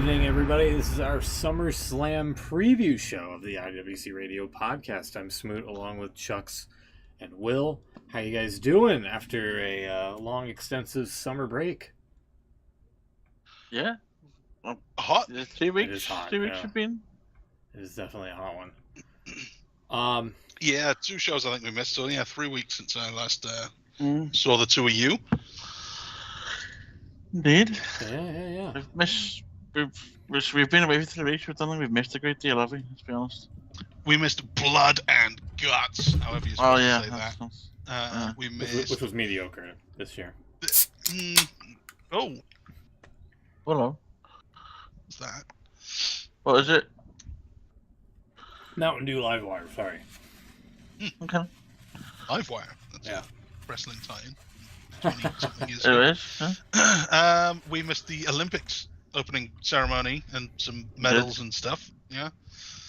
evening, everybody. This is our SummerSlam Preview show of the IWC Radio Podcast. I'm Smoot, along with Chucks and Will. How you guys doing after a long, extensive summer break? Yeah. Hot. 3 weeks. It is hot, 3 weeks yeah. have been. It is definitely a hot one. Yeah, 2 shows I think we missed. So yeah, 3 weeks since I last Saw the two of you. Indeed. Yeah. We've been away for 3 weeks. We've missed a great deal, have we? Let's be honest. We missed blood and guts. However you supposed to say that. We missed. Which was mediocre this year. Oh, Hello. what's that? What is it? Mountain Dew Live Wire, sorry. Okay. Livewire. That's Yeah. a wrestling tie-in. 20-something years It ago. is. Huh? We missed the Olympics opening ceremony and some medals and stuff. Yeah.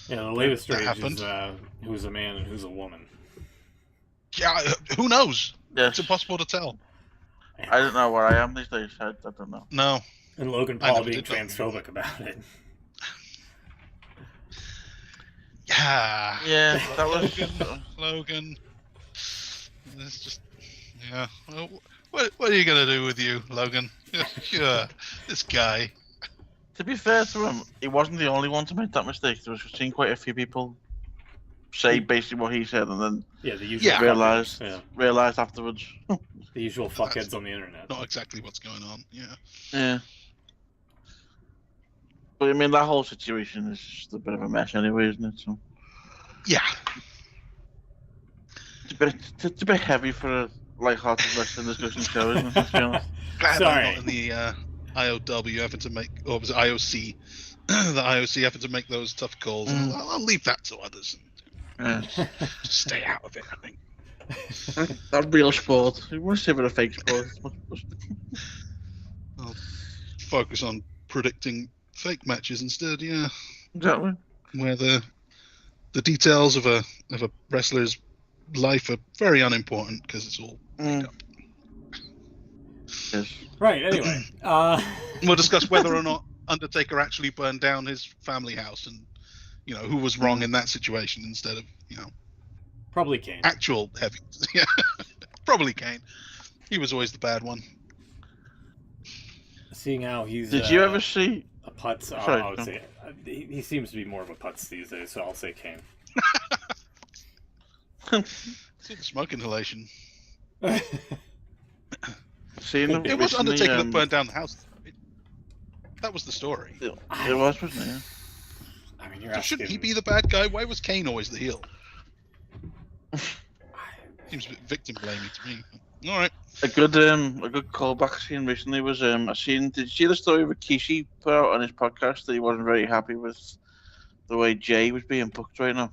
Yeah, the latest That stage happened. is who's a man and who's a woman. Yeah. Who knows? Yes. It's impossible to tell. I don't know where I am these days. I don't know. No. And Logan I Paul never being did know. transphobic about it. Yeah. Yeah, that was. Logan. It's just, yeah. Well, what are you gonna do with you, Logan? Yeah, this guy. To be fair to him, he wasn't the only one to make that mistake. There was seen quite a few people say basically what he said, and then Yeah, the usual Yeah. fuckheads. realized afterwards. The usual fuckheads on the internet. Not exactly what's going on. Yeah. Yeah. But I mean, that whole situation is just a bit of a mess anyway, isn't it? So Yeah. it's a bit heavy for a light-hearted wrestling discussion show, isn't it? Let's be honest. Glad Sorry. I'm not in the IOW having to make, or was it IOC? The IOC having to make those tough calls. I'll leave that to others. Yeah. Just stay out of it, I think. That real sport. You want to say about a fake sport? I'll focus on predicting fake matches instead. Yeah. Exactly. Where the details of a wrestler's life are very unimportant because it's all makeup. Yes. Right, anyway. We'll discuss whether or not Undertaker actually burned down his family house and, who was wrong in that situation instead of, Probably Kane. actual heavy. Yeah, probably Kane. He was always the bad one. Seeing how he's Did you ever see? a putz, Sorry, I would no. say he seems to be more of a putz these days, so I'll say Kane. See the smoke inhalation. Seeing them It was recently, Undertaker that burned down the house. That was the story. It was, wasn't it? Yeah. I mean, you're So asking... shouldn't he be the bad guy? Why was Kane always the heel? Seems a bit victim blaming to me. All right. A good callback I seen recently was did you see the story of Rikishi put out on his podcast that he wasn't very happy with the way Jay was being booked right now?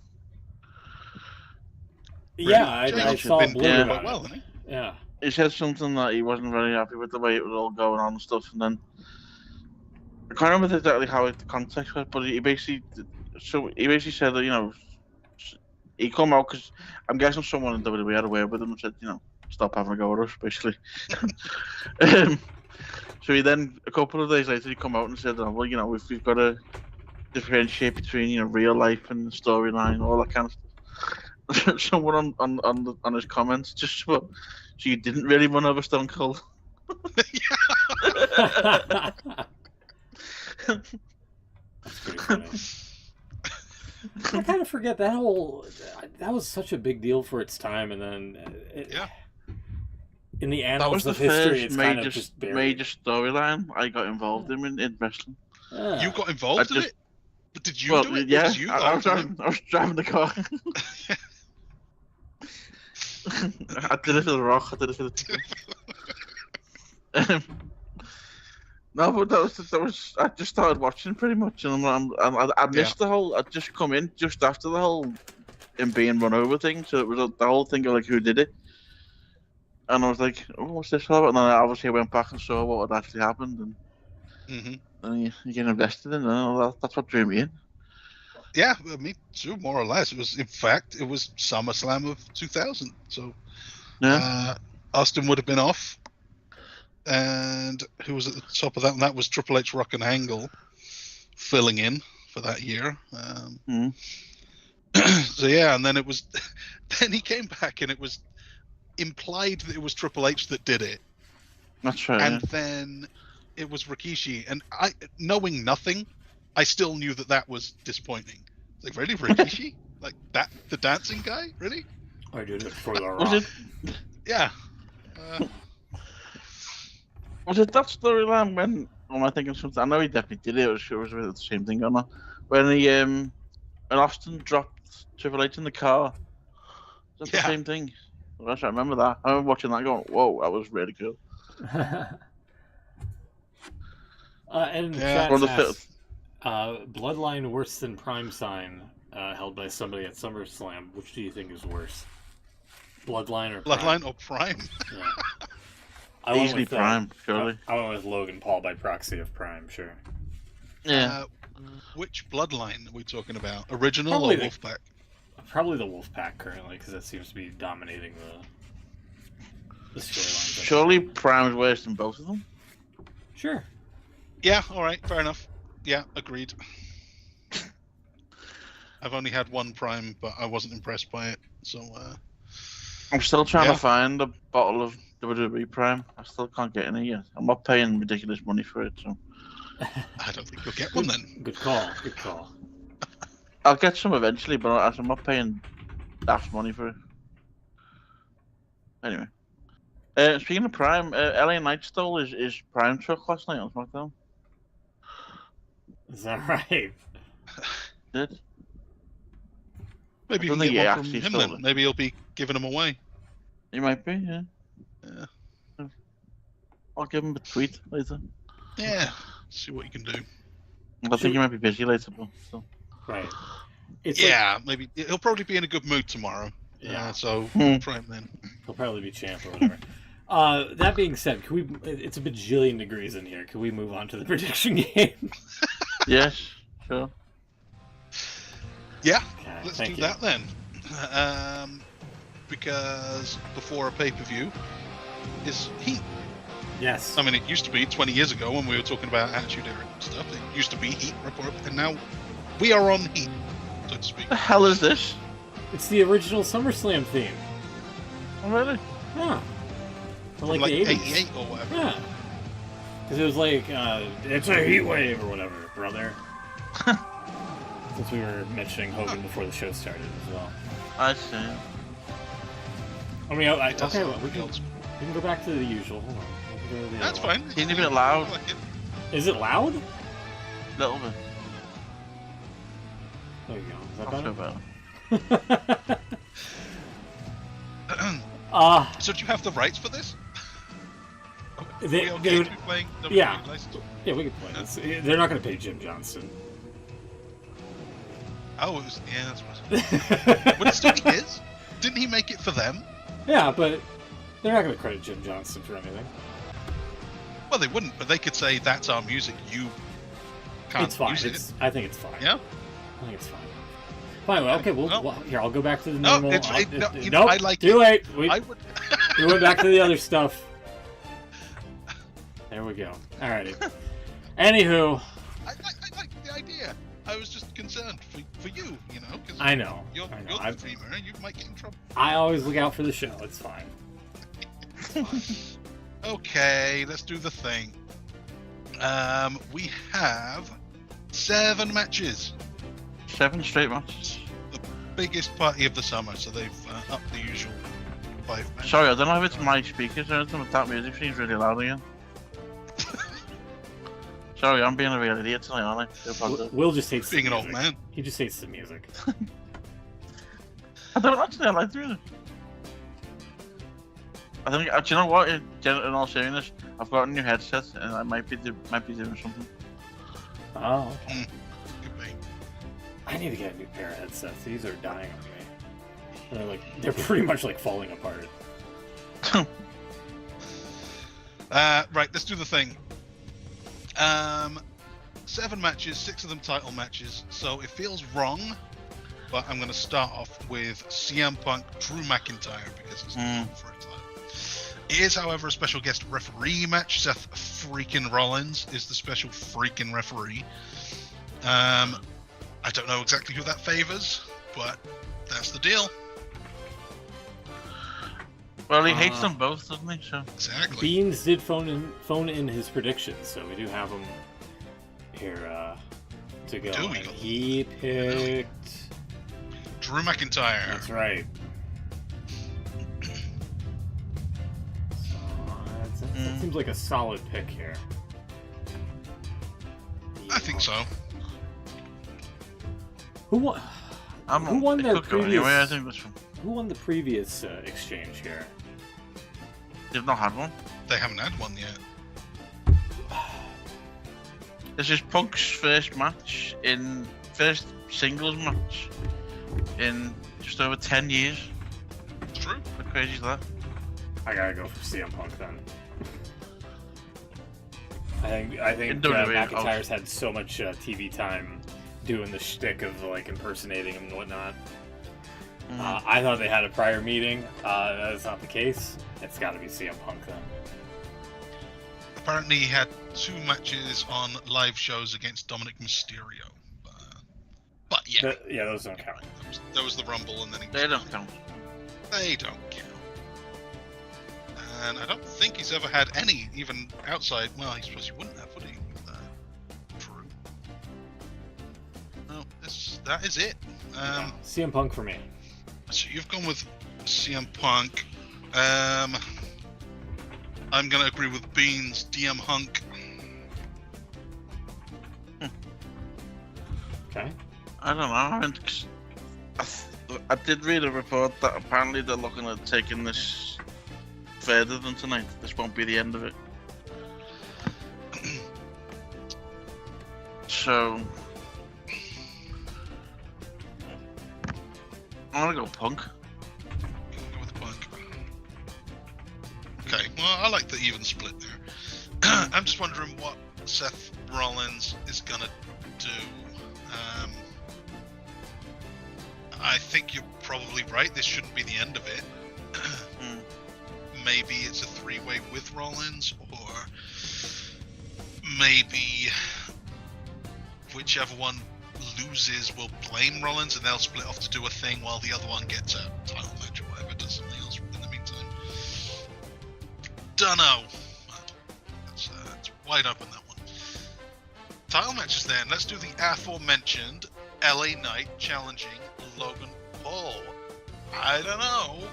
Yeah, Really? I Jay's saw been Blue doing about quite well, it. hasn't he? Yeah. He said something that he wasn't very happy with the way it was all going on and stuff, and then I can't remember exactly how the context was, but he basically said that he come out because I'm guessing someone in WWE had a word with him and said stop having a go at us, basically. So he then a couple of days later he come out and said, well, we've got to differentiate between real life and storyline, all that kind of stuff. Someone on his comments just put, so you didn't really run over Stone Cold. That's pretty funny. I kind of forget that was such a big deal for its time, and then Yeah. in the That annals was the of history, first it's kind of just buried. major storyline I got involved in wrestling. Yeah. You got involved in just- it? But did you do it? Yeah, Was you I was involved in driving. I was driving the car. I did it for the Rock. I did it for the. No, but that was. I just started watching pretty much, and I missed the whole. I'd just come in just after the whole him being run over thing, so it was the whole thing of like who did it, and I was like, oh, what's this all about? And then I obviously went back and saw what had actually happened, and then you get invested in it, and that's what drew me in. Yeah, me too, more or less. It was SummerSlam of 2000. So Austin would have been off. And who was at the top of that? And that was Triple H, Rock and Angle. filling in for that year. Hmm. So yeah, and then it was, then he came back and it was implied that it was Triple H that did it, That's right. and Yeah. then it was Rikishi, and I, knowing nothing, I still knew that was disappointing. Like, really, Rikishi? Like that, the dancing guy? Really? I did it for the Was Rock. it? Yeah. Was it that storyline when? Am I thinking something? I know he definitely did it. It was the same thing on when he when Austin dropped Triple H in the car. Is that the Yeah. same thing? I actually remember that. I remember watching that, going, "Whoa, that was really cool." And Yeah. One chat of the asks, Bloodline worse than Prime Sign held by somebody at SummerSlam. Which do you think is worse? Bloodline or Prime? Bloodline or Prime? Yeah. I went Easily with, Prime, surely. I went with Logan Paul by proxy of Prime, sure. Yeah. Which Bloodline are we talking about? Original Probably or the- Wolfpack? Probably the Wolfpack currently, because that seems to be dominating the storylines. Surely Prime's worse than both of them. Sure. Yeah, all right, fair enough. Yeah, agreed. I've only had one Prime, but I wasn't impressed by it. So, I'm still trying Yeah. to find a bottle of WWE Prime. I still can't get any yet. I'm not paying ridiculous money for it, so I don't think you'll get one then. Good call. Good call. I'll get some eventually. But I'm not paying that money for it. Anyway, speaking of Prime, LA Knight stole his Prime truck last night on SmackDown. Is that right? Did? Maybe I you don't can think he get one from actually him stole then. it. Maybe he'll be giving them away. He might be. Yeah. Yeah. I'll give him a tweet later. Yeah. See what you can do. I think he might be busy later, but still. Right. It's Yeah, maybe he'll probably be in a good mood tomorrow. Yeah. So Hmm. Prime then. He'll probably be champ or whatever. That being said, can we? It's a bajillion degrees in here. Can we move on to the prediction game? Yes, sure. Yeah. Okay, Let's thank do you. that then. Because before a pay-per-view is Heat. Yes. I mean, it used to be 20 years ago when we were talking about Attitude Era and stuff. It used to be Heat Report, and now we are on Heat, so to speak. What the hell is this? It's the original SummerSlam theme. Oh, really? Yeah. From From like the 80s. 88 or whatever. Yeah. Because it was like, it's a heat wave or whatever, brother. Since we were mentioning Hogan before the show started as well. I see. I mean, It does okay, sound well, we old school. can go back to the usual. Hold on. We can go to the That's other one. fine. Can you be loud? I like it. Is it loud? A little bit. There you go. Is I'll that feel better? better. So do you have the rights for this? Are They- we okay they would- to be playing WWE yeah. license? Yeah, we can play this. They're not going to pay Jim Johnston. Oh, it was, yeah, that's right. Would it still be his? Didn't he make it for them? Yeah, but they're not going to credit Jim Johnston for anything. Well, they wouldn't, but they could say that's our music. You can't It's fine. use it. I think it's fine. Yeah. I think it's fine. Fine. Well, okay. Well- Here, I'll go back to the No, normal. no, Nope, I like too it. late. We I would. went back to the other stuff. There we go. Alrighty. Anywho, I like the idea. I was just concerned for you, you know, because I know. you're I know. the dreamer and you might get in trouble. I always look out for the show. It's fine. Okay, let's do the thing. We have 7 matches. 7 straight matches. Biggest party of the summer, so they've upped the usual 5 matches. Sorry, I don't know if it's my speakers or anything, but that music seems really loud again. Sorry, I'm being a real idiot tonight, aren't I? I apologize. Will just hates Being the an old music. man. He just hates the music. I don't actually, I like the music. I think, do you know what? In all seriousness, I've got a new headset and I might be doing something. Oh, okay. Could be. I need to get a new pair of headsets. These are dying on me. They're pretty much like falling apart. Right, let's do the thing. 7 matches, 6 of them title matches, so it feels wrong, but I'm going to start off with CM Punk, Drew McIntyre, because it's the for a title. It is, however, a special guest referee match. Seth freaking Rollins is the special freaking referee. I don't know exactly who that favors, but that's the deal. Well, he hates them both, doesn't he? So Exactly. Beans did phone in his predictions, so we do have him here to go. Do we? And he picked Drew McIntyre. That's right. So, that seems like a solid pick here. I think so. Who won? Who won the previous? Anyway, I think this one. Who won the previous exchange here? They've not had one. They haven't had one yet. This is Punk's first singles match in just over 10 years. It's true. How crazy is that? I gotta go for CM Punk then. I think WWE, McIntyre's had so much TV time doing the shtick of like impersonating him and whatnot. I thought they had a prior meeting. That is not the case. It's got to be CM Punk then. Apparently, he had 2 matches on live shows against Dominic Mysterio. But yeah. Yeah, those don't count. There was the Rumble, and then he was They don't count. They don't count. And I don't think he's ever had any, even outside. Well, I suppose he wouldn't have, would he? True. No, that is it. CM Punk for me. So you've gone with CM Punk. I'm going to agree with Beans, DM Hunk. Okay. I don't know. I did read a report that apparently they're looking at taking this further than tonight. This won't be the end of it. So I'm gonna go Punk. Go with Punk. Okay, well, I like the even split there. I'm just wondering what Seth Rollins is gonna do. I think you're probably right. This shouldn't be the end of it. Maybe it's a 3-way with Rollins, or maybe whichever one loses will blame Rollins and they'll split off to do a thing while the other one gets a title match or whatever, does something else in the meantime. Dunno. It's wide open, that one. Title matches then. Let's do the aforementioned LA Knight challenging Logan Paul. I don't know.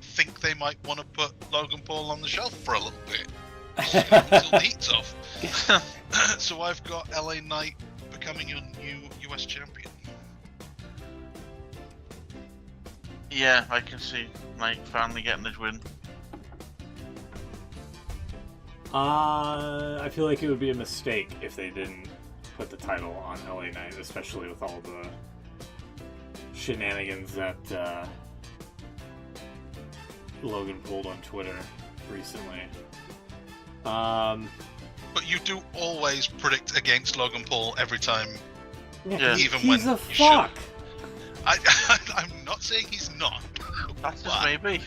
Think they might want to put Logan Paul on the shelf for a little bit. Until the heat's off. So I've got LA Knight becoming your new US champion. Yeah, I can see Knight finally getting his win. I feel like it would be a mistake if they didn't put the title on LA Knight, especially with all the shenanigans that Logan pulled on Twitter recently. But you do always predict against Logan Paul every time, Yeah. even he's when a you fuck. should. I'm not saying he's not. That's just maybe.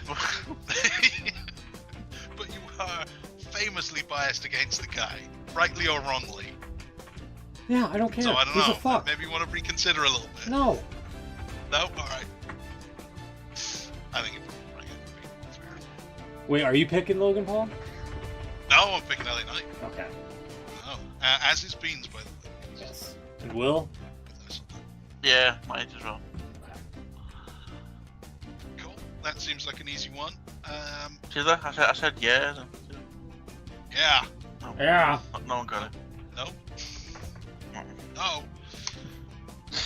But you are famously biased against the guy, rightly or wrongly. Yeah, I don't care. So I don't he's know. a fuck. Maybe you want to reconsider a little bit. No. No? Alright. I think you're probably right. That's fair. Wait, are you picking Logan Paul? No, I'm picking LA Knight. Okay. No. As is Beans, by the way. Yes. And Will? Yeah, might as well. Cool. That seems like an easy one. See that? I said yeah. Yeah. No, Yeah. no one got it. No. No.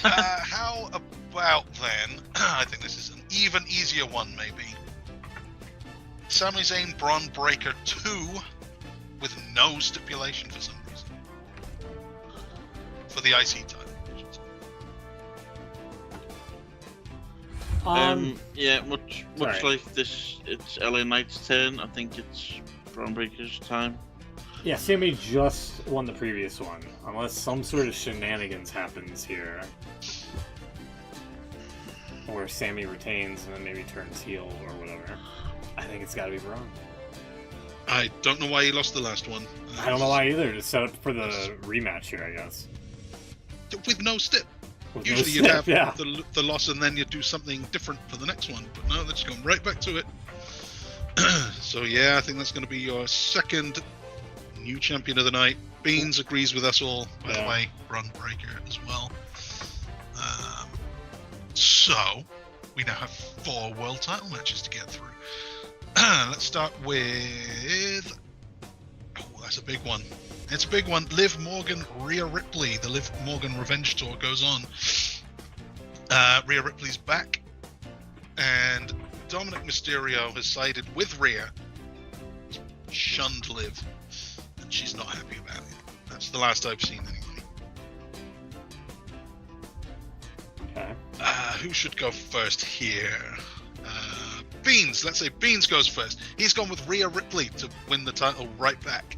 How about then? I think this is an even easier one, maybe. Sami Zayn Braun Breaker 2 with no stipulation for some reason. For the IC title. Yeah, much sorry. like this, it's LA Knight's turn. I think it's Braun Breaker's time. Yeah, Sammy just won the previous one. Unless some sort of shenanigans happens here. Where Sammy retains and then maybe turns heel or whatever. I think it's gotta be Braun. I don't know why he lost the last one. I don't know why either. Just set up for the rematch here, I guess. with no stip. With Usually no you'd have yeah. the loss and then you'd do something different for the next one, but no, they're just going right back to it. So yeah, I think that's going to be your second new champion of the night. Beans agrees with us all, by the way, Run Breaker as well. So we now have 4 world title matches to get through. Let's start with... Oh, that's a big one. It's a big one. Liv Morgan, Rhea Ripley. The Liv Morgan Revenge Tour goes on. Rhea Ripley's back, and Dominic Mysterio has sided with Rhea. Shunned Liv, and she's not happy about it. That's the last I've seen anyway. Okay. Who should go first here? Beans. Let's say Beans goes first. He's gone with Rhea Ripley to win the title right back.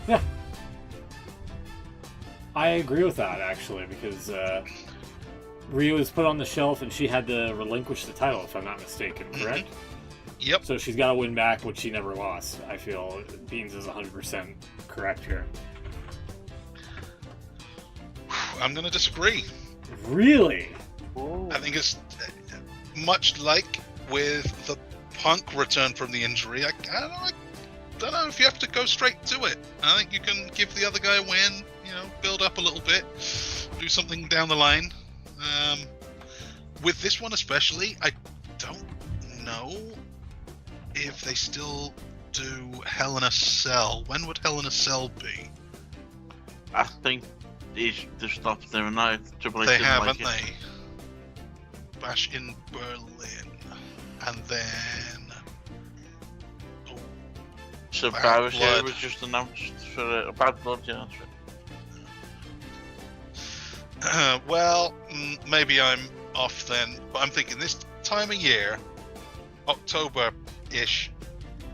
Yeah. I agree with that, actually, because Rhea was put on the shelf and she had to relinquish the title, if I'm not mistaken, correct? Yep. So she's got to win back, which she never lost. I feel Beans is 100% correct here. I'm going to disagree. Really? Ooh. I think it's much like with the Punk return from the injury. I don't know if you have to go straight to it. I think you can give the other guy a win, build up a little bit, do something down the line. With this one especially, I don't know if they still do Hell in a Cell. When would Hell in a Cell be? I think they've stopped doing that. They haven't, they? Bash in Berlin. And then... So Bad Blood was just announced for Bad Blood, yeah, that's right. Well, maybe I'm off then, but I'm thinking this time of year, October-ish,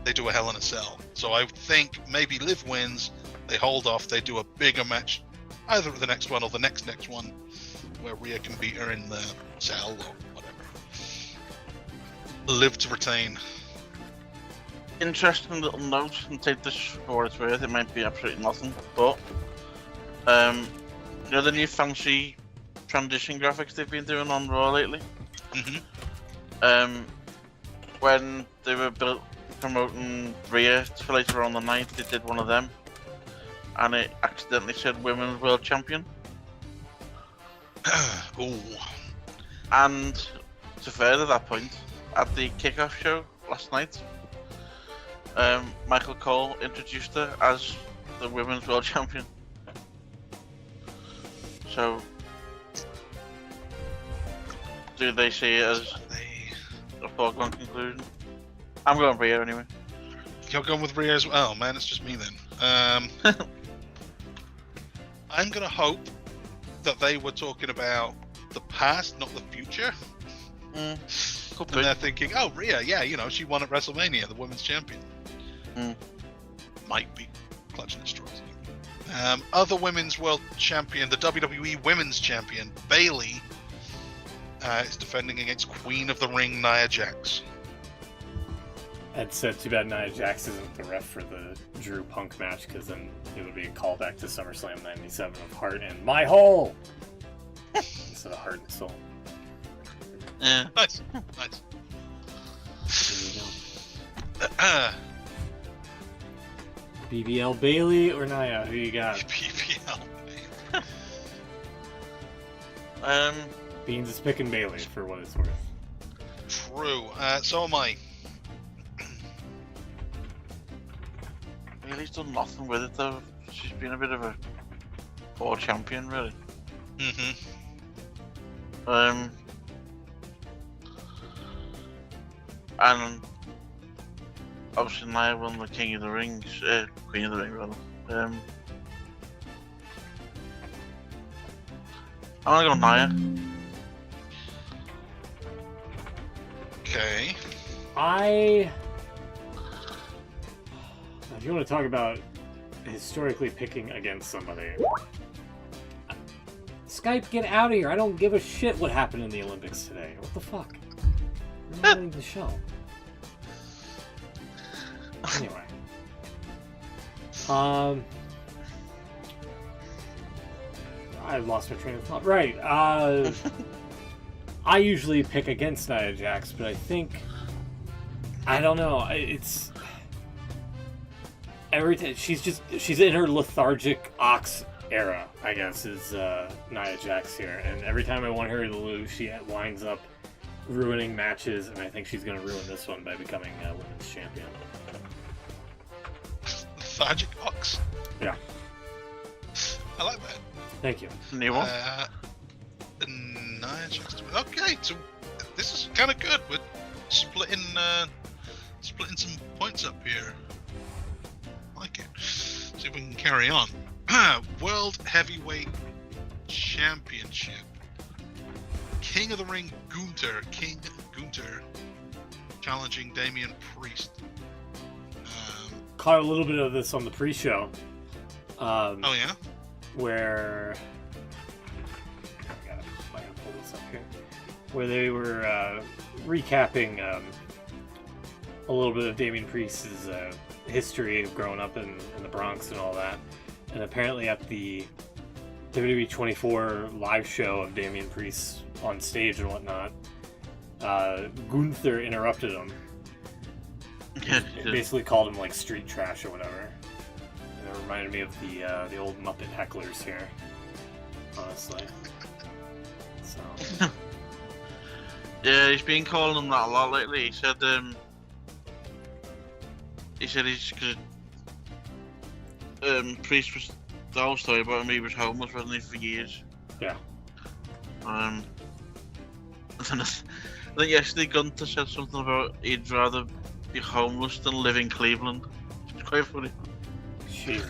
they do a Hell in a Cell. So I think maybe Liv wins, they hold off, they do a bigger match, either at the next one or the next one, where Rhea can beat her in the cell or whatever. Liv to retain. Interesting little note, and take this for what it's worth, it might be absolutely nothing, but the new fancy transition graphics they've been doing on Raw lately? Mm-hmm. When they were promoting Rhea for later on the night, they did one of them, and it accidentally said Women's World Champion. Ooh. And to further that point, at the kickoff show last night, Michael Cole introduced her as the Women's World Champion. So, do they see it as a foregone conclusion? I'm going Rhea anyway. You're going with Rhea as well? Oh, man, it's just me then. I'm going to hope that they were talking about the past, not the future. And they're thinking, oh, Rhea, yeah, she won at WrestleMania, the women's champion. Might be clutching at straws. Other women's world champion, the WWE women's champion, Bayley, is defending against Queen of the Ring, Nia Jax. It's too bad Nia Jax isn't the ref for the Drew Punk match, because then it would be a callback to SummerSlam 97 of Heart and My Hole! Instead of Heart and Soul. Yeah. Nice. There you go. BBL Bayley or Nia? Who you got? BBL. Beans is picking Bayley for what it's worth. True. So am I. Bayley's done nothing with it though. She's been a bit of a poor champion, really. Mm-hmm. And obviously Nia won the King of the Rings, Queen of the Ring rather. I'm gonna go Nia. Okay. If you want to talk about historically picking against somebody, Skype, get out of here! I don't give a shit what happened in the Olympics today. What the fuck? You're not leaving the show. Anyway. I lost my train of thought. Right. I usually pick against Nia Jax, but I think I don't know. It's every time she's in her lethargic ox era, I guess, is Nia Jax here, and every time I want her to lose, she winds up ruining matches, and I think she's going to ruin this one by becoming women's champion. Lethargic ox. Yeah. I like that. Thank you. New one. Nia Jax. Okay, so this is kind of good. We're splitting some points up here. I like it. See if we can carry on. World Heavyweight Championship. King of the Ring King Gunther challenging Damian Priest. Caught a little bit of this on the pre-show. Oh yeah? Where I gotta pull this up here. Where they were recapping a little bit of Damian Priest's history of growing up in the Bronx and all that. And apparently at the WWE 24 live show of Damian Priest on stage and whatnot, Gunther interrupted him. Basically called him like street trash or whatever. And it reminded me of the old Muppet hecklers here, honestly. So. Yeah, he's been calling him that a lot lately. He said he's Priest was the whole story about him. He was homeless, wasn't he, for years? Yeah. I think yesterday Gunther said something about he'd rather be homeless than live in Cleveland. It's quite funny. Jesus.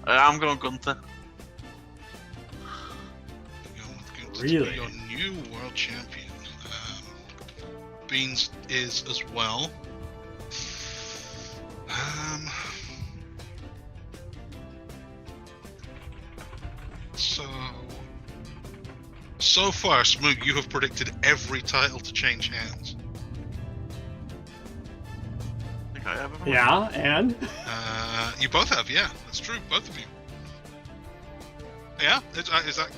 I'm going Gunther. Really? To be your new world champion. Beans is as well. So far, Smoog, you have predicted every title to change hands. I think I have him. Yeah, and? You both have, yeah. That's true, both of you. Yeah? Is that a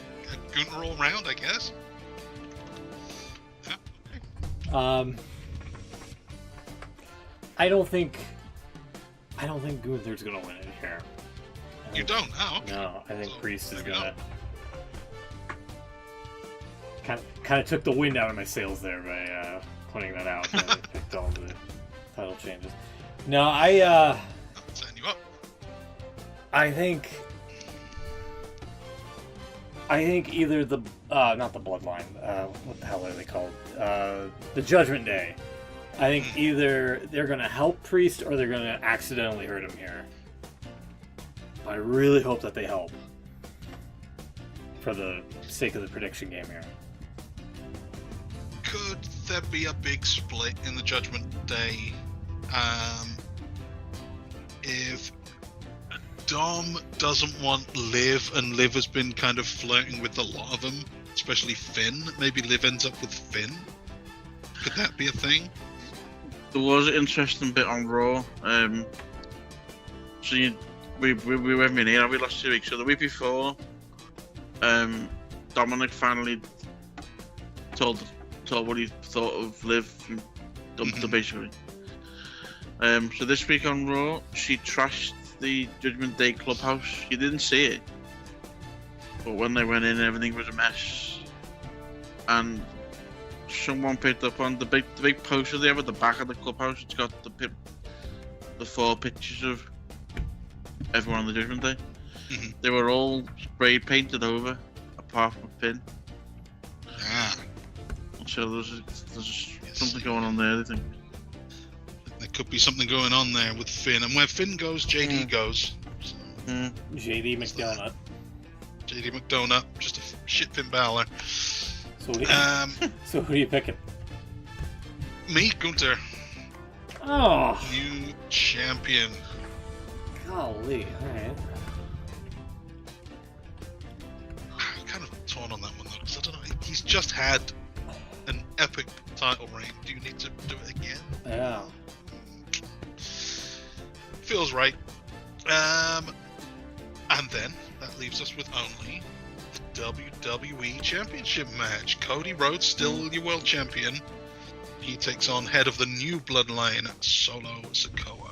Gunther all round, I guess? Yeah, okay. I don't think Gunther's gonna win it here. You don't? Oh, okay. No, I think So, Priest is maybe gonna. not. Kind of took the wind out of my sails there by pointing that out. I picked all the title changes. No, I'm setting you up. I think either the not the Bloodline. What the hell are they called? The Judgment Day. I think either they're gonna help Priest or they're gonna accidentally hurt him here. I really hope that they help, for the sake of the prediction game here. Could there be a big split in the Judgment Day if Dom doesn't want Liv, and Liv has been kind of flirting with a lot of them, especially Finn? Maybe Liv ends up with Finn? Could that be a thing? There was an interesting bit on Raw. We went in here, we lost 2 weeks. So the week before, Dominic finally told what he thought of Liv and dumped her basically. So this week on Raw, she trashed the Judgment Day clubhouse. You didn't see it, but when they went in, everything was a mess. And someone picked up on the big poster there at the back of the clubhouse. It's got the 4 pictures of everyone on the Judgment Day. They were all spray painted over, apart from Finn. Ah. So there's something going on there, I think. There could be something going on there with Finn, and where Finn goes, JD goes. So, JD McDonough. JD McDonough, just a shit Finn Balor. So who are you picking? Me, Gunther. Oh, New champion. golly! All right. I'm kind of torn on that one though, because I don't know. He's just had an epic title reign. Do you need to do it again? Yeah. Feels right. And then that that leaves us with only the WWE Championship match. Cody Rhodes, still your world champion. He takes on head of the new bloodline, Solo Sikoa.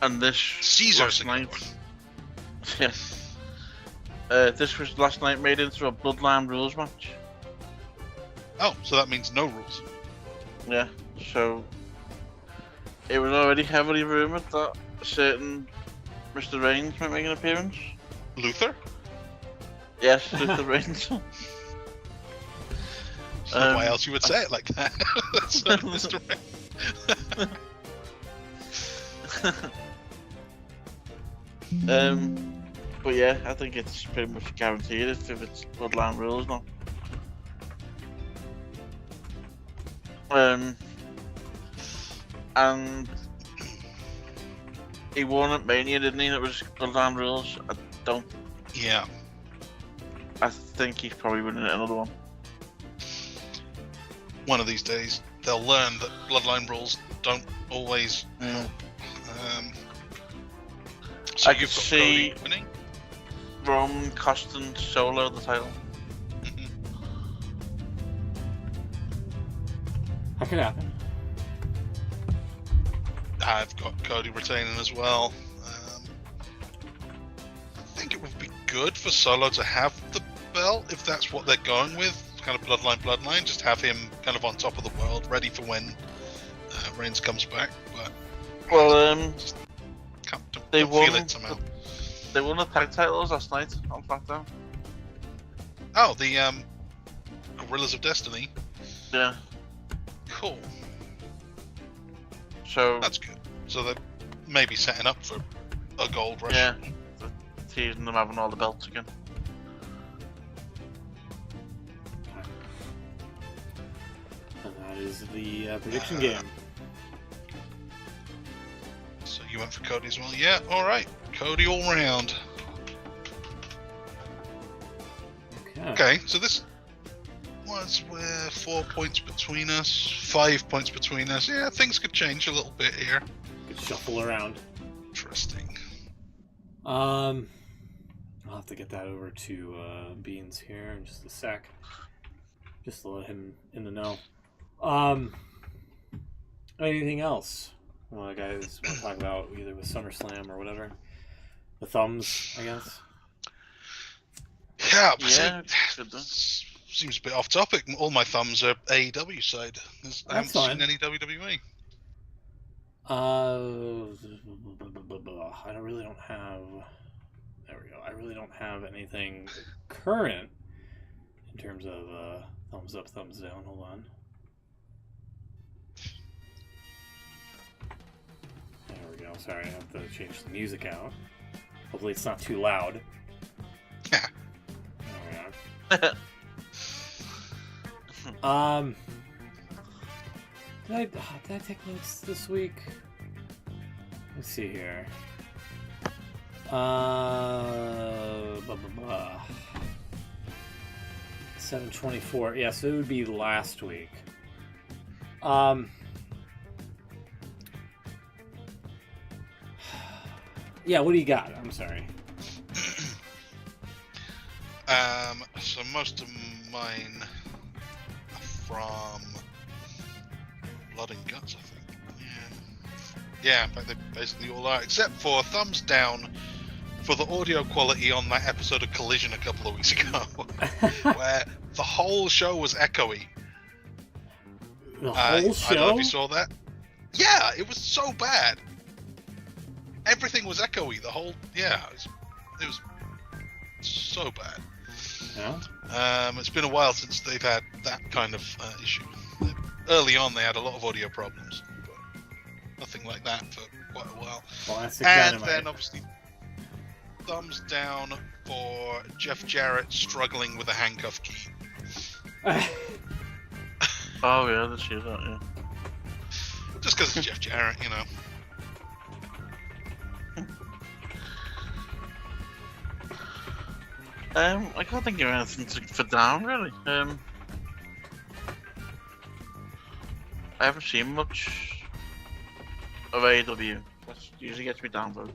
And this Caesar last Sikoa. night, this was last night made into a Bloodline rules match. Oh, so that means no rules. Yeah, so it was already heavily rumoured that a certain Mr. Reigns might make an appearance. Luther? Yes, Mr. Reigns. Why else you would say it like that? That's not Mr. Reigns. But yeah, I think it's pretty much guaranteed if it's Bloodline rules now. And he won at Mania, didn't he? It was Bloodline rules. Yeah. I think he's probably winning another one. One of these days, they'll learn that Bloodline rules don't always help. So I could see Cody winning? Roman costing Solo the title. That could happen. I've got Cody retaining as well. I think it would be good for Solo to have the belt if that's what they're going with. Kind of bloodline. Just have him kind of on top of the world, ready for when Reigns comes back. But they don't won. feel it somehow. They won the tag titles last night on SmackDown. Oh, the Gorillas of Destiny. Yeah. Cool. So that's good. So they're maybe setting up for a gold rush. Yeah. Teasing them having all the belts again. And that is the prediction game. So you went for Cody as well? Yeah, alright. Cody all round. Okay, so this was where 4 points between us, 5 points between us. Yeah, things could change a little bit here. Could shuffle around. Interesting. I'll have to get that over to Beans here in just a sec. Just to let him in the know. Anything else? Well, guys want to talk about either with SummerSlam or whatever? The thumbs, I guess. Yeah, seems a bit off topic. All my thumbs are AEW side. I haven't seen any WWE. I really don't have. There we go. I really don't have anything current in terms of thumbs up, thumbs down. Hold on. There we go. Sorry, I have to change the music out. Hopefully, it's not too loud. Yeah. There we are. Did I take notes this week? Let's see here. 7/24. Yeah, so it would be last week. Yeah, what do you got? I'm sorry. So most of mine are from Blood and Guts, I think. Yeah, in fact, they basically all are, except for thumbs down for the audio quality on that episode of Collision a couple of weeks ago, where the whole show was echoey. The whole show? I don't know if you saw that. Yeah, it was so bad. Everything was echoey. The whole, it was so bad. Yeah. It's been a while since they've had that kind of issue. Early on, they had a lot of audio problems, but nothing like that for quite a while. Classic and Dynamite. then, obviously, thumbs down for Jeff Jarrett struggling with a handcuff key. Oh yeah, that's you, that, yeah. Just because it's Jeff Jarrett, you know. I can't think of anything for down, really. I haven't seen much of AEW. That usually gets me down, though.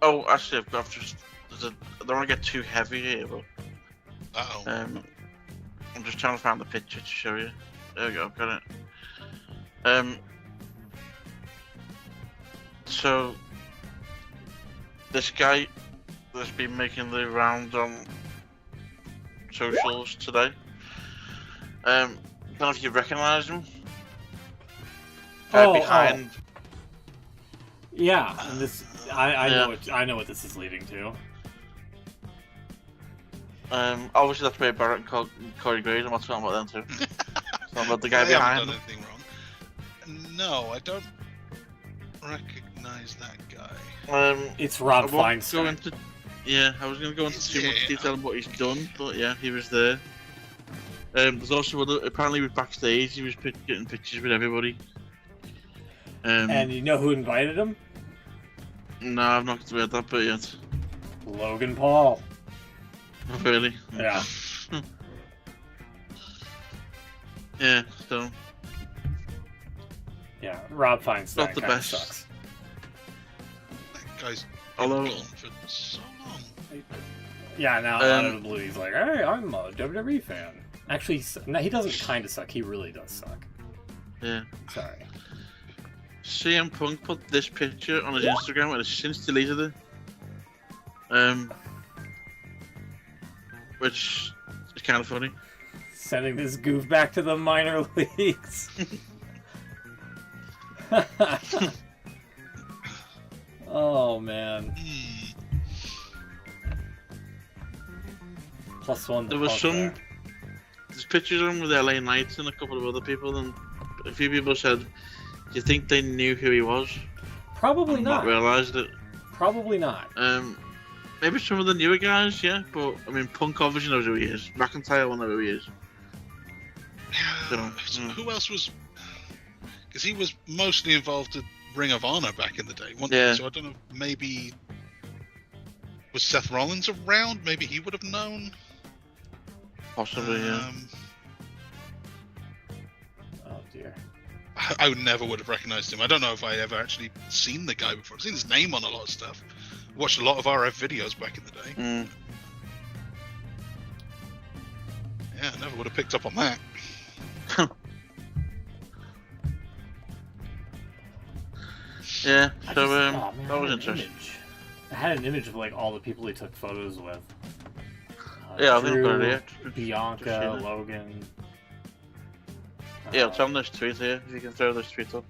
Oh, actually, I've just. I don't want to get too heavy here, but. Uh-oh. I'm just trying to find the picture to show you. There we go, got it. So this guy that's been making the rounds on socials today. I don't know if you recognise him. Behind. Yeah, and this I know what this is leading to. Obviously that's Ray Barrett and Corey Graves. I'm not talking about them too. Talking about the guy They behind haven't him. done anything wrong. No, I don't recognize that guy. It's Rob I won't Feinstein. go into. Yeah, I was going to go into too much detail on what he's done, but yeah, he was there. There's also apparently he was backstage. He was getting pictures with everybody. And you know who invited him? No, I've not read that bit yet. Logan Paul. Really? Yeah. Yeah. So. Yeah, Rob Feinstein. Not the kinda best. Sucks. That guy's been Although. gone for so long. Yeah, now out of the blue, he's like, "Hey, I'm a WWE fan." Actually, no, he doesn't kind of suck. He really does suck. Yeah. Sorry. CM Punk put this picture on his Instagram and has since deleted it. Which is kind of funny. Sending this goof back to the minor leagues. Oh man. +1. There was some. there. There's pictures of him with LA Knights and a couple of other people, and a few people said, "Do you think they knew who he was?" Probably not. Realised it. Probably not. Maybe some of the newer guys, yeah, but I mean, Punk obviously knows who he is. McIntyre will know who he is. So, who else was? Because he was mostly involved in Ring of Honor back in the day, wasn't Yeah. he? So I don't know. Maybe was Seth Rollins around? Maybe he would have known. Possibly, yeah. Oh dear. I never would have recognized him. I don't know if I ever actually seen the guy before. I've seen his name on a lot of stuff. Watched a lot of RF videos back in the day. Yeah, I never would have picked up on that. Yeah, so oh, man, that was I had an interesting. image. I had an image of like all the people he took photos with. Yeah, I think Drew, I've got it here. Bianca, Just seen it. Logan. Yeah, tell them this tweet here, if you can throw this tweet up.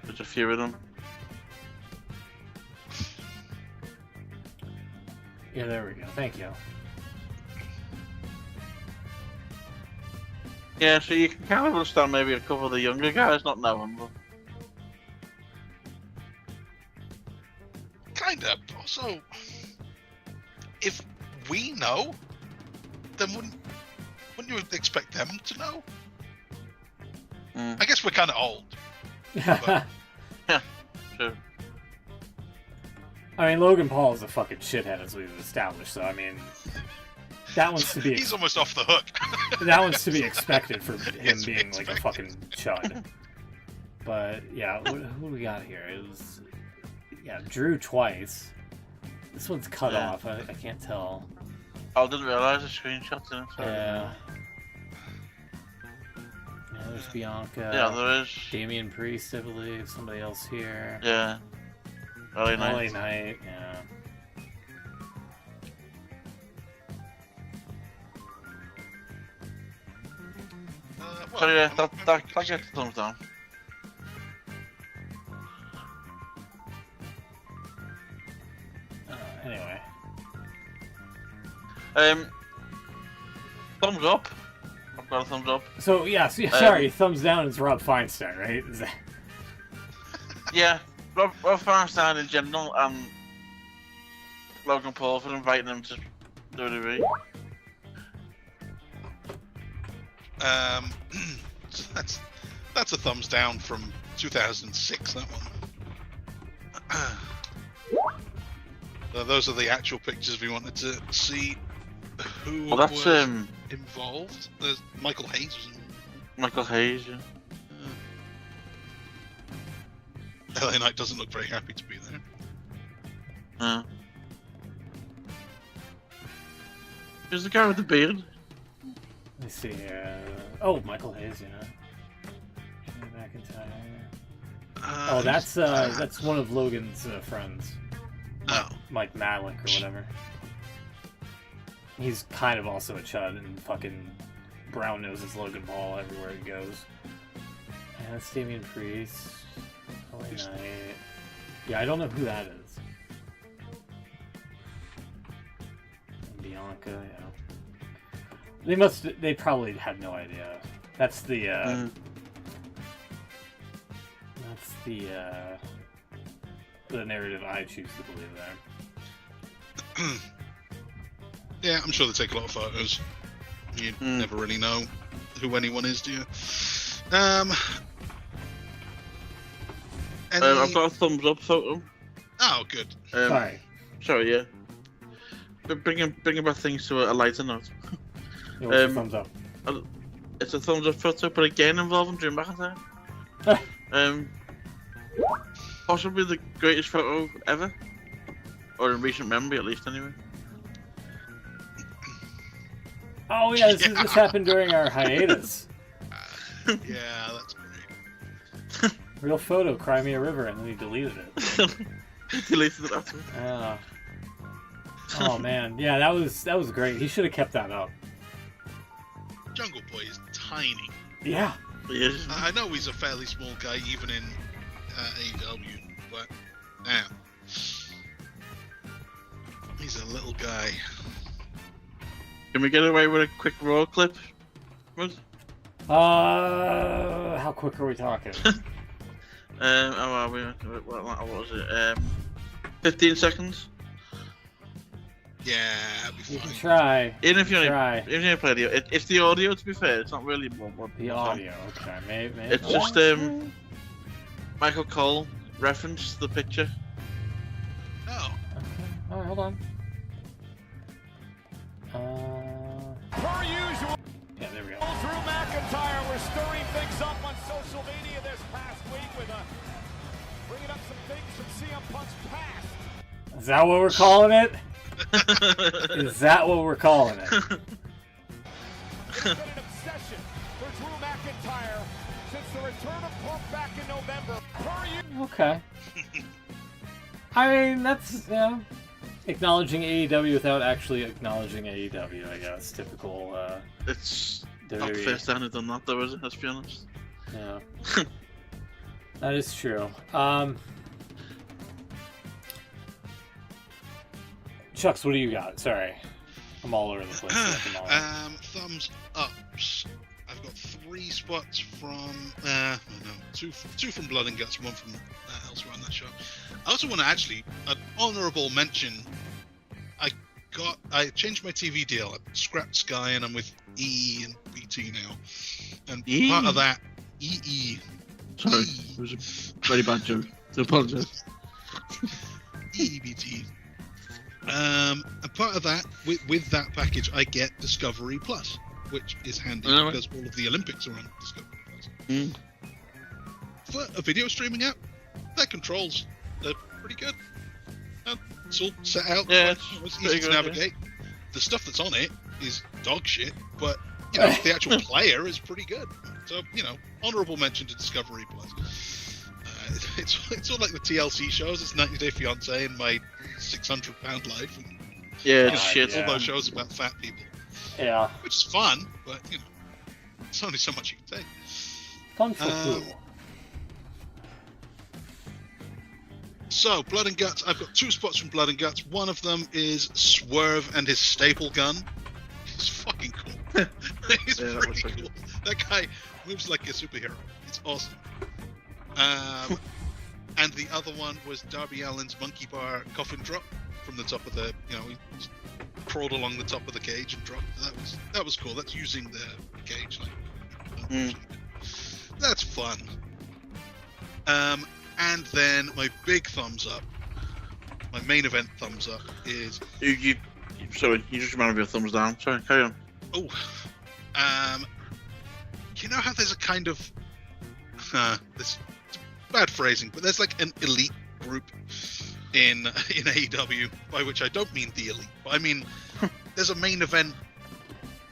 There's a few of them. Yeah, there we go. Thank you. Yeah, so you can kind of understand maybe a couple of the younger guys not knowing, but... Kinda. Also, if we know, then wouldn't you expect them to know? I guess we're kind of old. Yeah, true. I mean, Logan Paul is a fucking shithead, as we've established. So I mean, that one's to be. He's almost off the hook. That one's to be expected for him It's being like a expected. fucking chud. But yeah, who do we got here? It was Drew twice. This one's cut off. I can't tell. I didn't realise the screenshots in it. Sorry. Yeah. There's Bianca. Yeah, there is. Damian Priest, I believe. Somebody else here. Yeah. LA LA Knight. Knight, yeah. So yeah, that gets the thumbs down. Anyway. Thumbs up. I've got a thumbs up. So, yeah, sorry, thumbs down is Rob Feinstein, right? Is that... Yeah, Rob Feinstein in general and Logan Paul for inviting him to WWE. So that's a thumbs down from 2006. That one. So those are the actual pictures we wanted to see. Who Well, that's was involved? There's Michael Hayes. Michael Hayes. Yeah. LA Knight doesn't look very happy to be there. Who's the guy with the beard? Let me see here. Oh, Michael Hayes, yeah. McIntyre. That's one of Logan's friends. Oh. Mike Malik or whatever. He's kind of also a chud and fucking brown noses Logan Paul everywhere he goes. And that's Damian Priest. LA Knight. Yeah, I don't know who that is. And Bianca, yeah. They probably had no idea. That's the narrative I choose to believe there. Yeah, I'm sure they take a lot of photos. You never really know who anyone is, do you? I've got a thumbs up photo. Oh, good. Sorry, yeah. But bringing back things to a lighter note. Yeah, what's the thumbs up? It's a thumbs up photo, but again involving Drew McIntyre. Possibly the greatest photo ever, or in recent memory, at least, anyway. Oh yeah, this happened during our hiatus. Yeah, that's great. Real photo, Cry Me a River, and then he deleted it. He deleted it after. Yeah. Oh man, yeah, that was great. He should have kept that up. Jungle Boy is tiny. Yeah. He is. I know he's a fairly small guy, even in AEW, but damn, he's a little guy. Can we get away with a quick Raw clip? How quick are we talking? What was it? 15 seconds. Yeah, that'd be You fine. can try. Even if you only Try. play the it's the audio. To be fair, it's not really what The audio, okay, maybe. It's just Michael Cole referenced the picture. Oh, Okay. All right, hold on. Per usual, Yeah, there we go. Drew McIntyre, we're stirring things up on social media this past week with bringing up some things from CM Punk's past. Is that what we're calling it? Is that what we're calling it? It's been an obsession for Drew McIntyre since the return of Punk back in November. Per usual. Okay. I mean, that's, acknowledging AEW without actually acknowledging AEW, I guess. Typical, It's not the WWE. first time they've done that, though, is it? Let's be honest. Yeah. That is true. Chucks, what do you got? Sorry. I'm all over the place. at the moment. thumbs ups. I've got 3 spots from two from Blood and Guts, 1 from elsewhere on that show. I also want to actually an honourable mention. I changed my TV deal. I scrapped Sky and I'm with E and BT now. And E? part of that, EE. Sorry, it was a very bad joke. I apologise. EBT. And part of that, with that package, I get Discovery Plus, which is handy because all of the Olympics are on Discovery Plus. For a video streaming app, their controls are pretty good. It's all set out. Yeah, It's easy to navigate. Yeah. The stuff that's on it is dog shit, but the actual player is pretty good. So honourable mention to Discovery Plus. It's all like the TLC shows. It's 90 Day Fiancé and my 600-pound life. And, Yeah, it's shit. All those shows about fat people. Yeah. Which is fun, but it's only so much you can take. Fun for who? So, Blood and Guts. I've got 2 spots from Blood and Guts. One of them is Swerve and his staple gun. It's fucking cool. It's pretty cool. That guy moves like a superhero. It's awesome. And the other one was Darby Allin's monkey bar coffin drop from the top of the, he just crawled along the top of the cage and dropped. That was cool. That's using the cage. That's fun. And then my big thumbs up, my main event thumbs up is... Sorry, you just reminded me of thumbs down. Sorry, carry on. Oh. You know how there's a kind of... this bad phrasing, but there's like an elite group in AEW, by which I don't mean the Elite, but I mean there's a main event.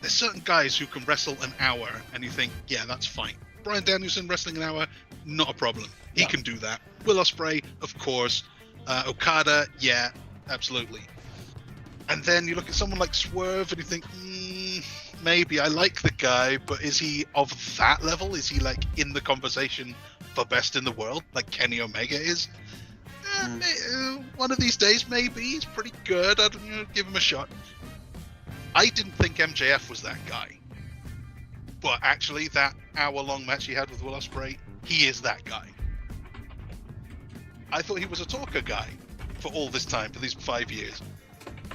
There's certain guys who can wrestle an hour, and you think, yeah, that's fine. Bryan Danielson wrestling an hour, not a problem. He can do that. Will Ospreay, of course. Okada, yeah, absolutely. And then you look at someone like Swerve, and you think, maybe I like the guy, but is he of that level? Is he like in the conversation for best in the world, like Kenny Omega is? One of these days, maybe. He's pretty good. I'd give him a shot. I didn't think MJF was that guy. But actually, that hour-long match he had with Will Ospreay, he is that guy. I thought he was a talker guy for all this time, for these 5 years.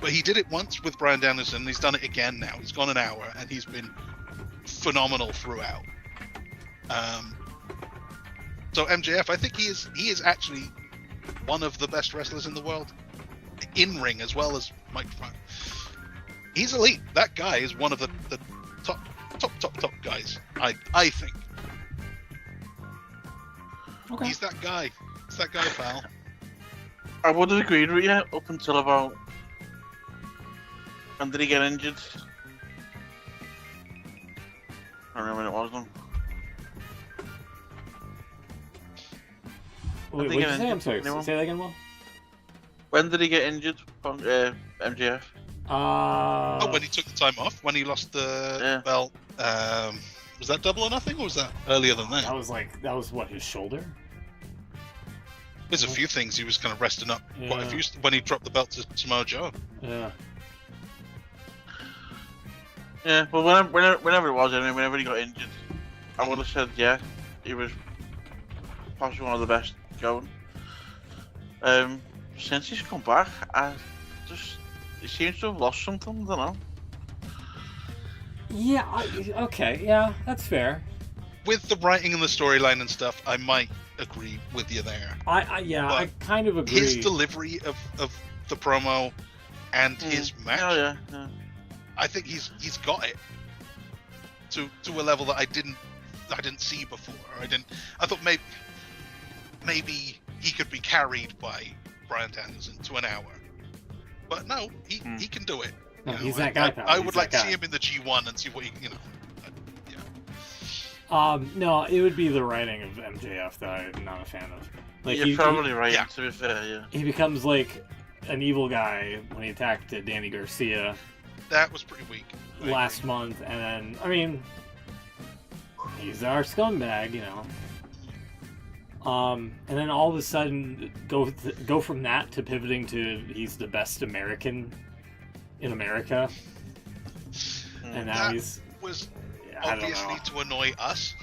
But he did it once with Bryan Danielson, and he's done it again now. He's gone an hour, and he's been phenomenal throughout. So MJF, I think he is actually one of the best wrestlers in the world. In ring as well as microphone. He's elite. That guy is one of the top guys. I think. Okay. He's that guy. It's that guy, pal. I would have agreed with you up until about. When did he get injured? I don't know when it was then. Wait, what did you say? I'm sorry. Say that again, Will. When did he get injured? MJF. When he took the time off, when he lost the belt. Was that Double or Nothing, or was that earlier than that? That was what, his shoulder? There's a few things he was kind of resting up quite a few when he dropped the belt to Samoa Joe. Yeah. Yeah, well, whenever it was, anyway, whenever he got injured, I would have said, yeah, he was possibly one of the best going. Since he's come back, he seems to have lost something, I don't know. Yeah, okay, yeah, that's fair. With the writing and the storyline and stuff, I might agree with you there. I kind of agree. His delivery of the promo and his match, yeah. I think he's got it to a level that I didn't see before. I thought maybe he could be carried by Bryan Danielson to an hour, but no, he can do it. No, he's that guy. I would like to see him in the G1 and see what he. No, it would be the writing of MJF that I'm not a fan of. Like, You're probably right. To be fair, yeah. He becomes like an evil guy when he attacked Danny Garcia. That was pretty weak. Last month, and then he's our scumbag, and then all of a sudden go from that to pivoting to he's the best American in America, and now was obviously to annoy us.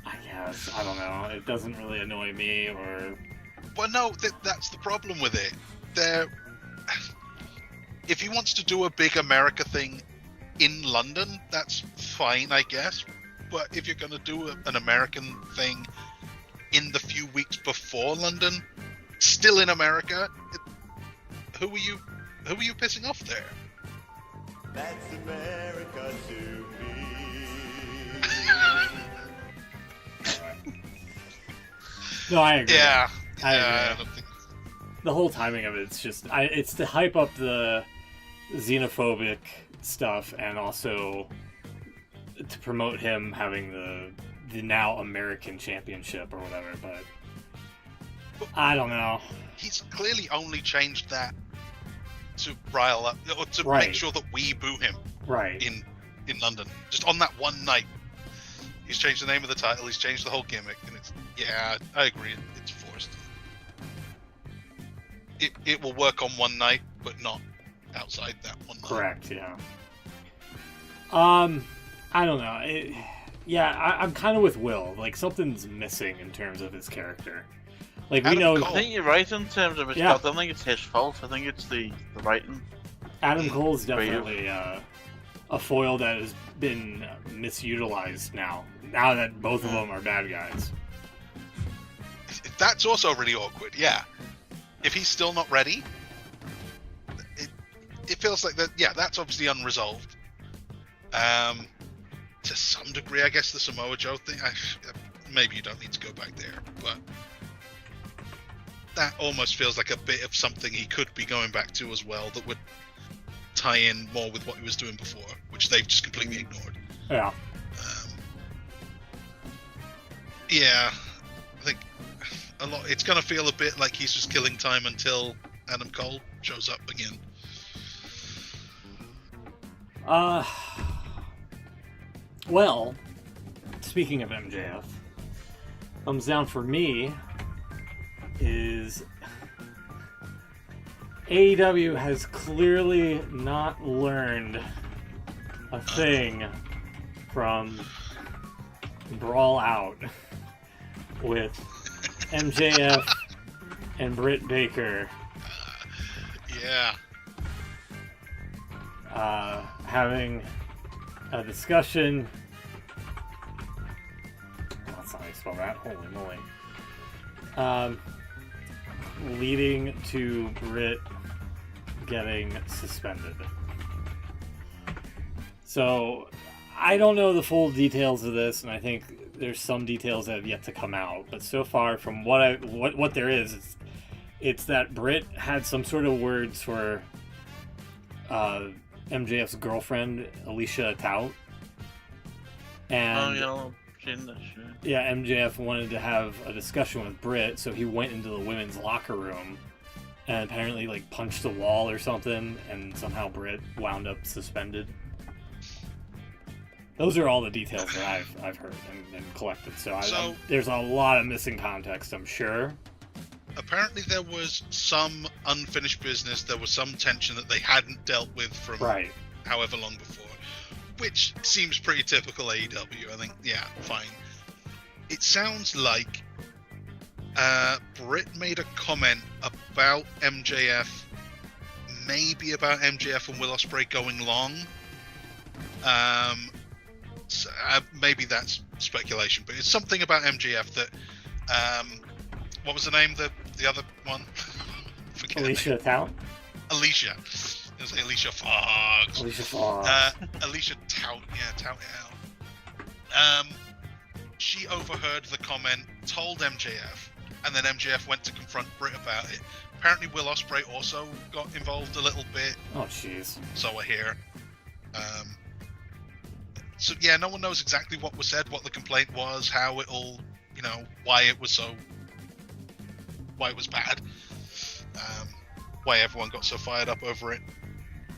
I guess, I don't know. It doesn't really annoy me, or. Well, no, that's the problem with it. If he wants to do a big America thing in London, that's fine, I guess. But if you're going to do an American thing in the few weeks before London, still in America, who are you pissing off there? That's America to me. No, I agree. Yeah. I agree. I don't think... The whole timing of it's just it's to hype up the xenophobic stuff, and also to promote him having the now American championship or whatever, but I don't know. He's clearly only changed that to rile up, or to make sure that we boo him in London. Just on that one night. He's changed the name of the title, he's changed the whole gimmick, and I agree, it's forced. It will work on one night, but not outside that one night. Correct, yeah. I don't know. I'm kind of with Will. Like, something's missing in terms of his character. Like, we know. I think you're right in terms of his stuff. I don't think it's his fault. I think it's the writing. Adam Cole's definitely a foil that has been misutilized now. Now that both of them are bad guys. That's also really awkward, yeah. If he's still not ready, it feels like that. Yeah, that's obviously unresolved. To some degree, I guess the Samoa Joe thing. Maybe you don't need to go back there, but that almost feels like a bit of something he could be going back to as well, that would tie in more with what he was doing before, which they've just completely ignored. Yeah. Yeah, I think a lot. It's gonna feel a bit like he's just killing time until Adam Cole shows up again. Well, speaking of MJF, thumbs down for me is AEW has clearly not learned a thing from Brawl Out with MJF and Britt Baker. Yeah. Having a discussion. That's not how you spell that. Holy moly. Leading to Britt getting suspended. So, I don't know the full details of this, and I think there's some details that have yet to come out. But so far, from what there is, it's that Britt had some sort of words for MJF's girlfriend, Alicia Tout. And yeah, MJF wanted to have a discussion with Britt, so he went into the women's locker room and apparently like punched the wall or something, and somehow Britt wound up suspended. Those are all the details that I've heard and collected. So there's a lot of missing context, I'm sure. Apparently there was some unfinished business, there was some tension that they hadn't dealt with from however long before, which seems pretty typical AEW. I think, yeah, fine. It sounds like Britt made a comment about MJF, maybe about MJF and Will Ospreay going long. So, maybe that's speculation, but it's something about MJF that what was the name? The other one? Alicia Tout? Alicia. It was Alicia Fox. Alicia Fox. Alicia Tout. Yeah, Tout it out. She overheard the comment, told MJF, and then MJF went to confront Britt about it. Apparently Will Ospreay also got involved a little bit. Oh, jeez. So I hear. So yeah, no one knows exactly what was said, what the complaint was, how it all, why it was bad, why everyone got so fired up over it.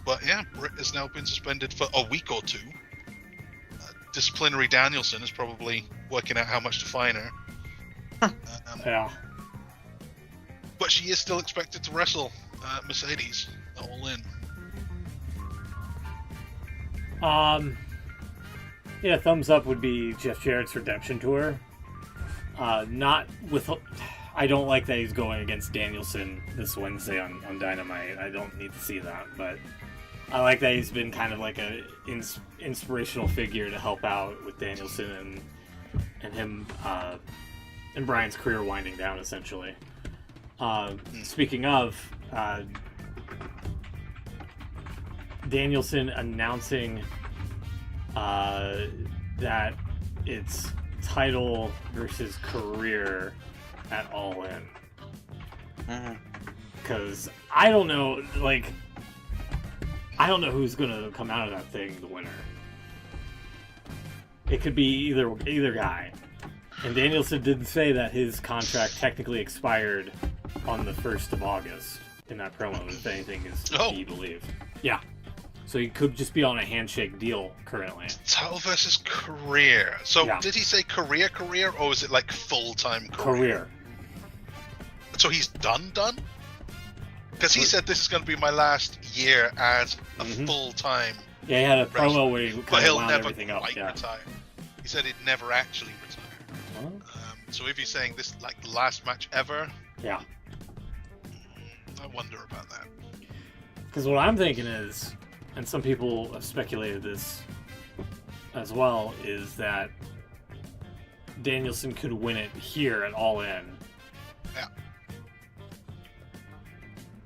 But yeah, Britt has now been suspended for a week or two. Disciplinary Danielson is probably working out how much to fine her. Yeah. But she is still expected to wrestle Mercedes All In. Yeah, thumbs up would be Jeff Jarrett's redemption tour. Not with. I don't like that he's going against Danielson this Wednesday on Dynamite. I don't need to see that, but I like that he's been kind of like a inspirational figure to help out with Danielson and him and Bryan's career winding down, essentially. Speaking of Danielson announcing that it's title versus career at All In. Because I don't know who's gonna come out of that thing the winner. It could be either guy. And Danielson didn't say that his contract technically expired on the 1st of August in that promo, if anything is to be believed. Yeah. So he could just be on a handshake deal currently. Title versus career. So did he say career, or is it like full-time career? So he's done? Because he said this is going to be my last year as a full-time. Yeah, he had a promo where he kind of wound never everything up. Retire. He said he'd never actually retire. So if he's saying this like the last match ever, yeah, I wonder about that. Because what I'm thinking is, and some people have speculated this as well, is that Danielson could win it here at All In. Yeah.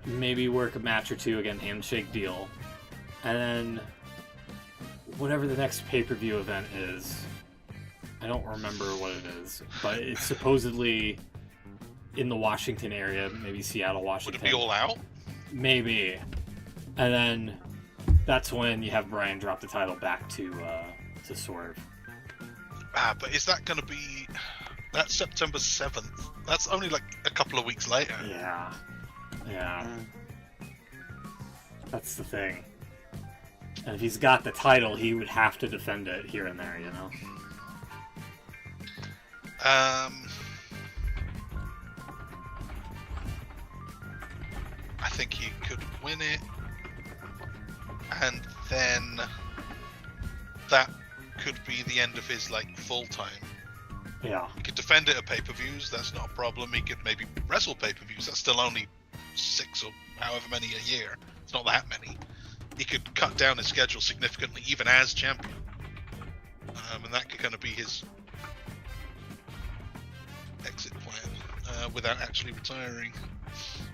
Maybe work a match or two, again, handshake deal. And then whatever the next pay-per-view event is, I don't remember what it is, but it's supposedly in the Washington area, maybe Seattle, Washington. Would it be All Out? Maybe. And then that's when you have Bryan drop the title back to Swerve. But is that going to be... That's September 7th. That's only like a couple of weeks later. Yeah. That's the thing. And if he's got the title, he would have to defend it here and there, you know? I think he could win it, and then that could be the end of his like full time. Yeah. He could defend it at pay-per-views. That's not a problem. He could maybe wrestle pay-per-views. That's still only 6 or however many a year. It's not that many. He could cut down his schedule significantly, even as champion, and that could kind of be his exit plan without actually retiring.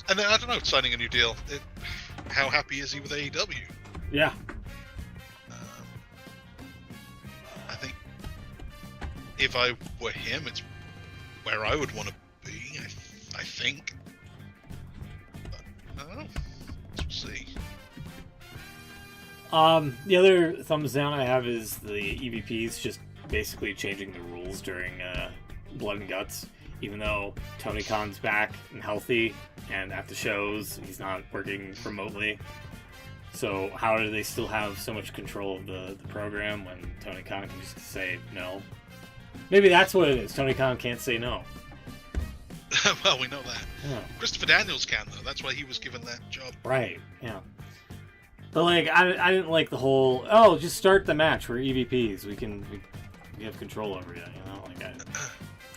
And then I don't know, signing a new deal. How happy is he with AEW? Yeah. I think if I were him, it's where I would want to be. I think. But I don't know. Let's see. The other thumbs down I have is the EVPs just basically changing the rules during Blood and Guts. Even though Tony Khan's back and healthy and at the shows, he's not working remotely. So how do they still have so much control of the program when Tony Khan can just say no? Maybe that's what it is. Tony Khan can't say no. Well, we know that. Yeah. Christopher Daniels can, though. That's why he was given that job. Right, yeah. But, like, I didn't like the whole, oh, just start the match. We're EVPs. We have control over you, you know? Like,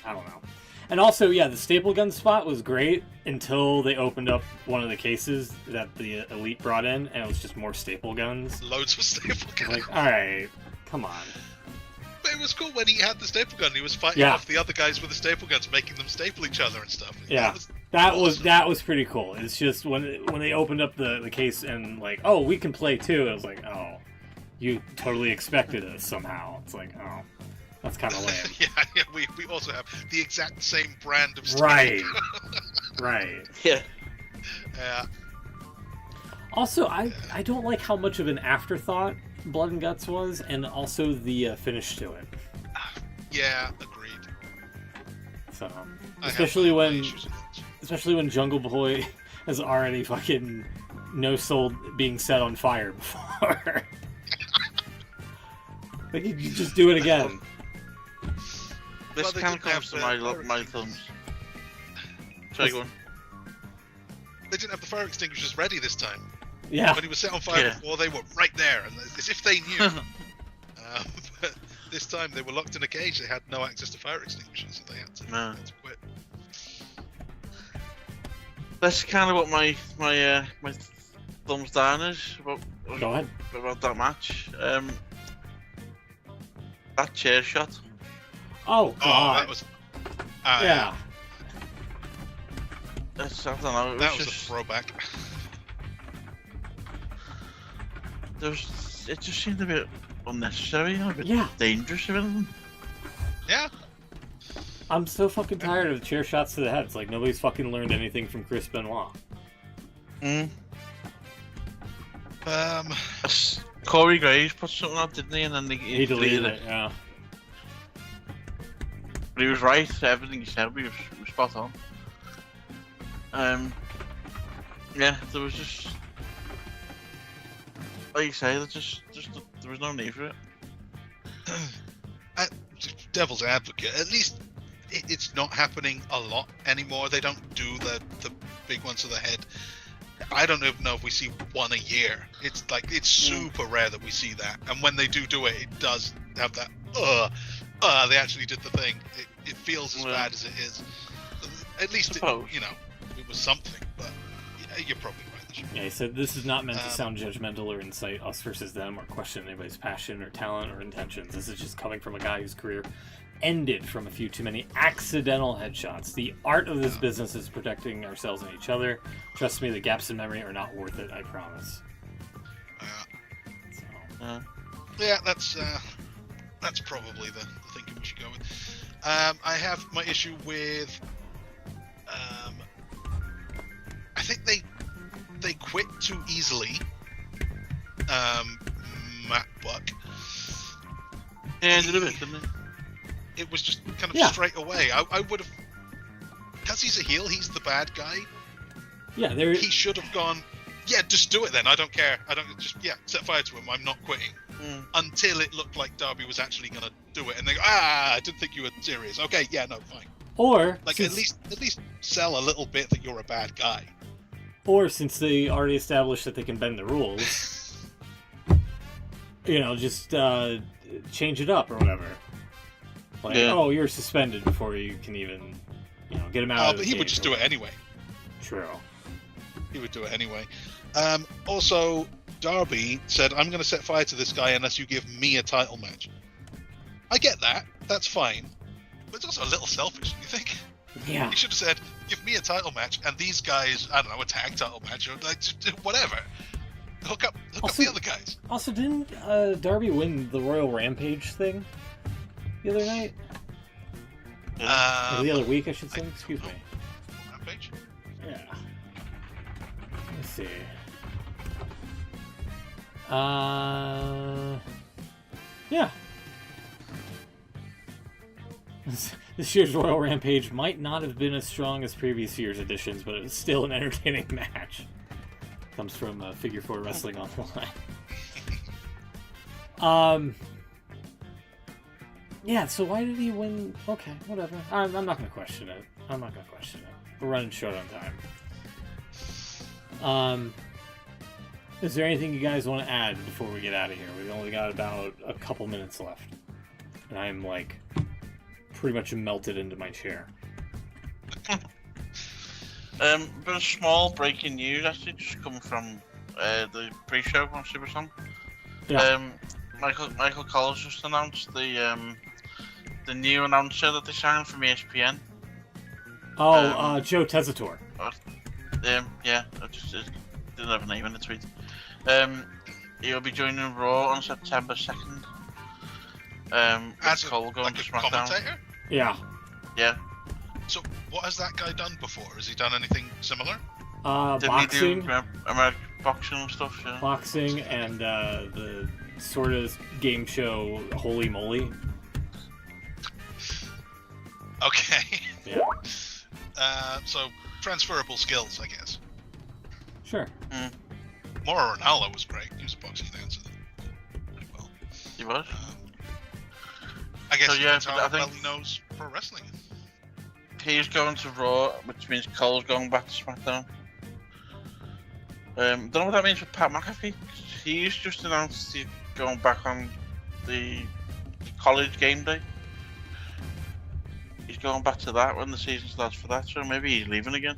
I don't know. And also, yeah, the staple gun spot was great until they opened up one of the cases that the Elite brought in, and it was just more staple guns. Loads of staple guns. Like, alright, come on. But it was cool when he had the staple gun. He was fighting off the other guys with the staple guns, making them staple each other and stuff. Yeah, that was pretty cool. It's just when they opened up the case and like, oh, we can play too. I was like, oh, you totally expected us somehow. It's like, oh, that's kind of lame. yeah, we also have the exact same brand of stuff. Right. Yeah. Yeah. Also, I don't like how much of an afterthought Blood and Guts was, and also the finish to it. Yeah, agreed. So, especially when Jungle Boy has already fucking no-sold being set on fire before. Like, you just do it again. This kind of comes to my thumbs. Sorry, go on. They didn't have the fire extinguishers ready this time. Yeah. When he was set on fire before, they were right there, and as if they knew. But this time they were locked in a cage. They had no access to fire extinguishers, so they had to quit. That's kind of what my thumbs down is about. Go ahead. About that match. That chair shot. Oh God. Oh, that was. Yeah. I don't know. That was a throwback. It just seemed a bit unnecessary, a bit dangerous, or anything. Yeah. I'm so fucking tired of chair shots to the head. It's like nobody's fucking learned anything from Chris Benoit. Corey Graves put something out, didn't he? And then he deleted it. Yeah. But he was right. Everything he said was spot on. Yeah, there was just, like you say, there was no need for it. Devil's advocate. At least it's not happening a lot anymore. They don't do the big ones to the head. I don't even know if we see one a year. It's super rare that we see that. And when they do it, it does have that. They actually did the thing. It feels as bad as it is. At least it was something. But you're probably right. Yeah, he said this is not meant to sound judgmental or incite us versus them or question anybody's passion or talent or intentions. This is just coming from a guy whose career ended from a few too many accidental headshots. The art of this business is protecting ourselves and each other. Trust me, the gaps in memory are not worth it, I promise. Yeah, that's probably the thinking we should go with. I have my issue with think they quit too easily. Matt Buck. Yeah, he did a bit, didn't he? It was just kind of straight away. I would have, because he's a heel, he's the bad guy. Yeah, he should have gone. Yeah, just do it then. I don't care. I don't set fire to him. I'm not quitting. Until it looked like Darby was actually gonna do it, and they go, I didn't think you were serious. Okay, yeah, no, fine. Or like at least sell a little bit that you're a bad guy. Or since they already established that they can bend the rules, just change it up or whatever. Like, oh, you're suspended before you can even, get him out. But he would just do it anyway. True. He would do it anyway. Also, Darby said, I'm going to set fire to this guy unless you give me a title match. I get that. That's fine. But it's also a little selfish, don't you think? Yeah. He should have said, give me a title match and these guys, I don't know, a tag title match or like, whatever. Hook up the other guys. Also, didn't Darby win the Royal Rampage thing the other night? Or the other week, I should say. Excuse me. Rampage? Yeah. Let's see. Yeah. This year's Royal Rampage might not have been as strong as previous year's editions, but it was still an entertaining match. Comes from Figure 4 Wrestling Online. Yeah, so why did he win? Okay, whatever. I'm not going to question it. We're running short on time. Is there anything you guys want to add before we get out of here? We've only got about a couple minutes left. And I'm, pretty much melted into my chair. But a small breaking news actually just come from the pre-show on SummerSlam. Yeah. Michael Collins just announced the new announcer that they signed from ESPN. Oh, Joe Tessitore. Yeah, I just didn't have a name in the tweet. He'll be joining Raw on September 2nd. As Cole going to SmackDown. Commentator? Yeah. Yeah. So, what has that guy done before? Has he done anything similar? Didn't Boxing. he do American boxing and stuff? Yeah. Boxing and the sort of game show Holy Moly. Okay. Yeah. So, transferable skills, I guess. Sure. Mauro Ranallo was great. He was a boxing announcer pretty well. He was? I guess So, yeah, that's how I think- well he knows pro wrestling. He's going to Raw, which means Cole's going back to SmackDown. Don't know what that means for Pat McAfee. He's just announced he's going back on the college game day. He's going back to that when the season starts for that, so maybe he's leaving again.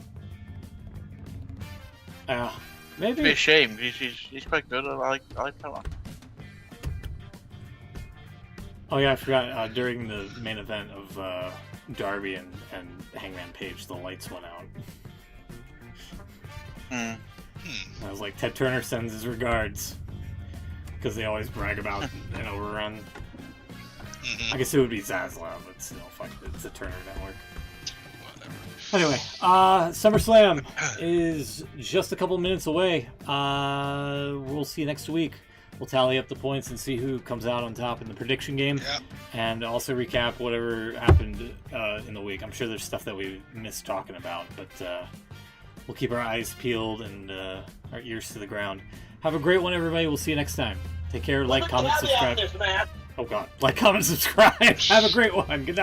Maybe. It'd be a shame. He's quite good. I like Pat McAfee. Oh yeah, I forgot. During the main event of Darby and Hangman Page, the lights went out. I was like, Ted Turner sends his regards, because they always brag about an overrun. I guess it would be Zaslav, but still, fuck, it's a Turner network. Whatever. Anyway, SummerSlam is just a couple minutes away. We'll see you next week. We'll tally up the points and see who comes out on top in the prediction game. Yeah. And also recap whatever happened in the week. I'm sure there's stuff that we missed talking about, but we'll keep our eyes peeled and our ears to the ground. Have a great one, everybody. We'll see you next time. Take care. Like, comment, subscribe. Oh, God. Like, comment, subscribe. Have a great one. Good night.